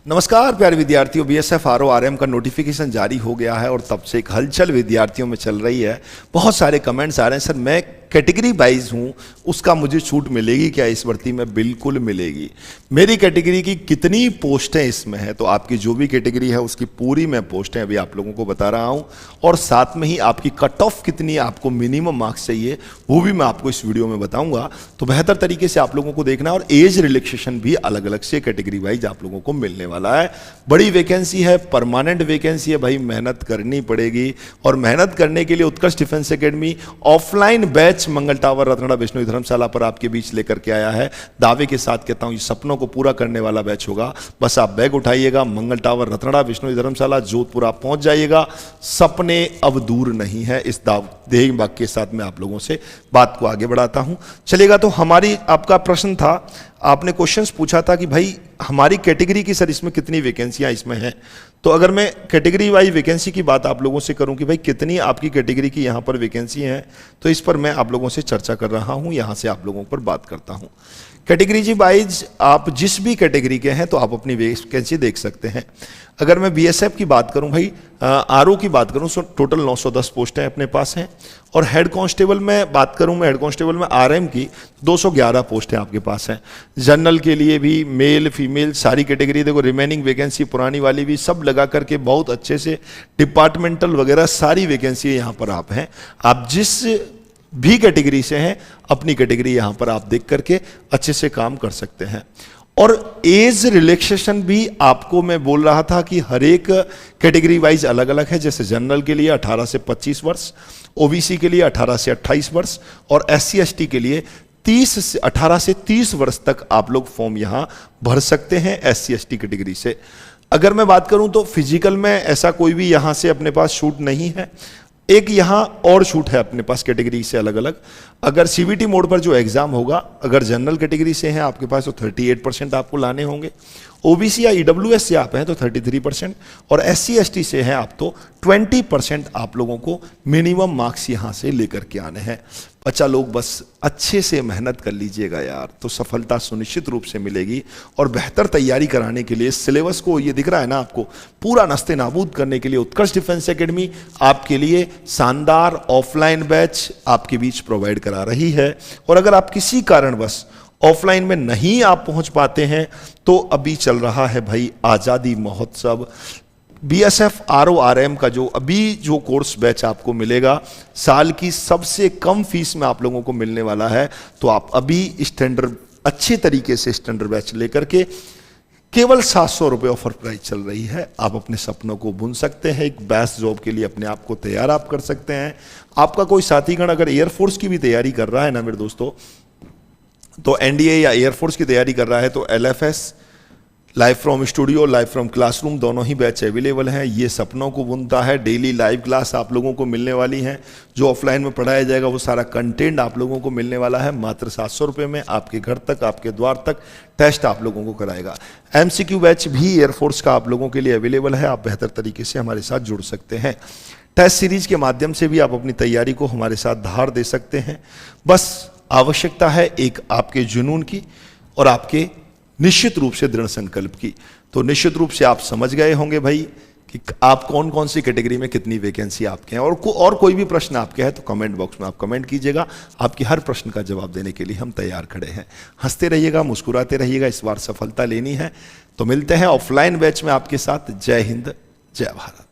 नमस्कार प्यारे विद्यार्थियों, बीएसएफ आरओआरएम का नोटिफिकेशन जारी हो गया है और तब से एक हलचल विद्यार्थियों में चल रही है। बहुत सारे कमेंट्स आ रहे हैं, सर मैं कैटेगरी वाइज हूँ, उसका मुझे छूट मिलेगी क्या इस भर्ती में? बिल्कुल मिलेगी। मेरी कैटेगरी की कितनी पोस्टें इसमें हैं, तो आपकी जो भी कैटेगरी है उसकी पूरी मैं पोस्टें अभी आप लोगों को बता रहा हूँ, और साथ में ही आपकी कट ऑफ कितनी आपको मिनिमम मार्क्स चाहिए वो भी मैं आपको इस वीडियो में बताऊंगा। तो बेहतर तरीके से आप लोगों को देखना है, और एज रिलैक्सेशन भी अलग अलग से कैटेगरी वाइज आप लोगों को मिलने वाला है। बड़ी वैकेंसी है, परमानेंट वैकेंसी है, भाई मेहनत करनी पड़ेगी। और मेहनत करने के लिए उत्कर्ष डिफेंस एकेडमी ऑफलाइन बैच मंगल टावर रत्नड़ा बिश्नोई धर्मशाला पर आपके बीच लेकर के आया है। दावे के साथ कहता हूं ये सपनों को पूरा करने वाला बैच होगा। बस आप बैग उठाइएगा, मंगल टावर रत्नड़ा बिश्नोई धर्मशाला जोधपुर आप पहुंच जाइएगा। सपने अब दूर नहीं है, इस देह वाक्य के साथ मैं आप लोगों से बात को आगे बढ़ाता हूं। चलेगा, तो हमारी आपका प्रश्न था, आपने क्वेश्चंस पूछा था कि भाई हमारी कैटेगरी की सर इसमें कितनी वैकेंसियां इसमें हैं। तो अगर मैं कैटेगरी वाइज वैकेंसी की बात आप लोगों से करूं कि भाई कितनी आपकी कैटेगरी की यहां पर वैकेंसी हैं, तो इस पर मैं आप लोगों से चर्चा कर रहा हूं, यहां से आप लोगों पर बात करता हूं। कैटेगरी वाइज आप जिस भी कैटेगरी के हैं तो आप अपनी वैकेंसी देख सकते हैं। अगर मैं बीएसएफ की बात करूं, भाई आरओ की बात करूं, तो टोटल 910 पोस्टें अपने पास हैं। और हेड कांस्टेबल में बात करूं, मैं हेड कांस्टेबल में आरएम की 211 पोस्टें आपके पास हैं। जनरल के लिए भी मेल फीमेल सारी कैटेगरी देखो, रिमेनिंग वैकेंसी पुरानी वाली भी सब लगा करके बहुत अच्छे से डिपार्टमेंटल वगैरह सारी वैकेंसी यहाँ पर आप हैं। आप जिस भी कैटेगरी से हैं अपनी कैटेगरी यहां पर आप देख करके अच्छे से काम कर सकते हैं। और एज रिलैक्सेशन भी आपको मैं बोल रहा था कि हर एक कैटेगरी वाइज अलग अलग है। जैसे जनरल के लिए 18 से 25 वर्ष, ओबीसी के लिए 18 से 28 वर्ष, और एससी एसटी के लिए 18 से 30 वर्ष तक आप लोग फॉर्म यहां भर सकते हैं एससी एसटी कैटेगरी से। अगर मैं बात करूं तो फिजिकल में ऐसा कोई भी यहां से अपने पास छूट नहीं है। एक यहां और छूट है अपने पास कैटेगरी से अलग अलग। अगर सीबीटी मोड पर जो एग्जाम होगा, अगर जनरल कैटेगरी से हैं आपके पास तो 38% आपको लाने होंगे। ओबीसी या ईडब्ल्यूएस से आप हैं तो 33%, और एससी एसटी से हैं आप तो 20% आप लोगों को मिनिमम मार्क्स यहां से लेकर के आने हैं। बच्चा लोग बस अच्छे से मेहनत कर लीजिएगा यार, तो सफलता सुनिश्चित रूप से मिलेगी। और बेहतर तैयारी कराने के लिए सिलेबस को, ये दिख रहा है ना आपको, पूरा नस्ते नाबूद करने के लिए उत्कर्ष डिफेंस एकेडमी आपके लिए शानदार ऑफलाइन बैच आपके बीच प्रोवाइड करा रही है। और अगर आप किसी कारणवश ऑफलाइन में नहीं आप पहुंच पाते हैं तो अभी चल रहा है भाई आजादी महोत्सव। बीएसएफ आरओआरएम का जो अभी जो कोर्स बैच आपको मिलेगा, साल की सबसे कम फीस में आप लोगों को मिलने वाला है। तो आप अभी स्टैंडर्ड अच्छे तरीके से स्टैंडर्ड बैच लेकर के केवल 700 रुपये ऑफर प्राइस चल रही है। आप अपने सपनों को बुन सकते हैं, एक बेस्ट जॉब के लिए अपने आप को तैयार आप कर सकते हैं। आपका कोई साथीगण अगर एयरफोर्स की भी तैयारी कर रहा है ना मेरे दोस्तों, तो एनडीए या एयरफोर्स की तैयारी कर रहा है तो LFS, live from studio, live from classroom दोनों ही बैच अवेलेबल हैं। ये सपनों को बुनता है, डेली लाइव क्लास आप लोगों को मिलने वाली हैं। जो ऑफलाइन में पढ़ाया जाएगा वो सारा कंटेंट आप लोगों को मिलने वाला है मात्र 700 रुपये में, आपके घर तक, आपके द्वार तक टेस्ट आप लोगों को कराएगा। एमसीक्यू बैच भी एयरफोर्स का आप लोगों के लिए अवेलेबल है, आप बेहतर तरीके से हमारे साथ जुड़ सकते हैं। टेस्ट सीरीज के माध्यम से भी आप अपनी तैयारी को हमारे साथ धार दे सकते हैं। बस आवश्यकता है एक आपके जुनून की और आपके निश्चित रूप से दृढ़ संकल्प की। तो निश्चित रूप से आप समझ गए होंगे भाई कि आप कौन कौन सी कैटेगरी में कितनी वैकेंसी आपके हैं। और कोई भी प्रश्न आपके हैं तो कमेंट बॉक्स में आप कमेंट कीजिएगा, आपकी हर प्रश्न का जवाब देने के लिए हम तैयार खड़े हैं। हंसते रहिएगा, मुस्कुराते रहिएगा, इस बार सफलता लेनी है। तो मिलते हैं ऑफलाइन बैच में आपके साथ। जय हिंद, जय भारत।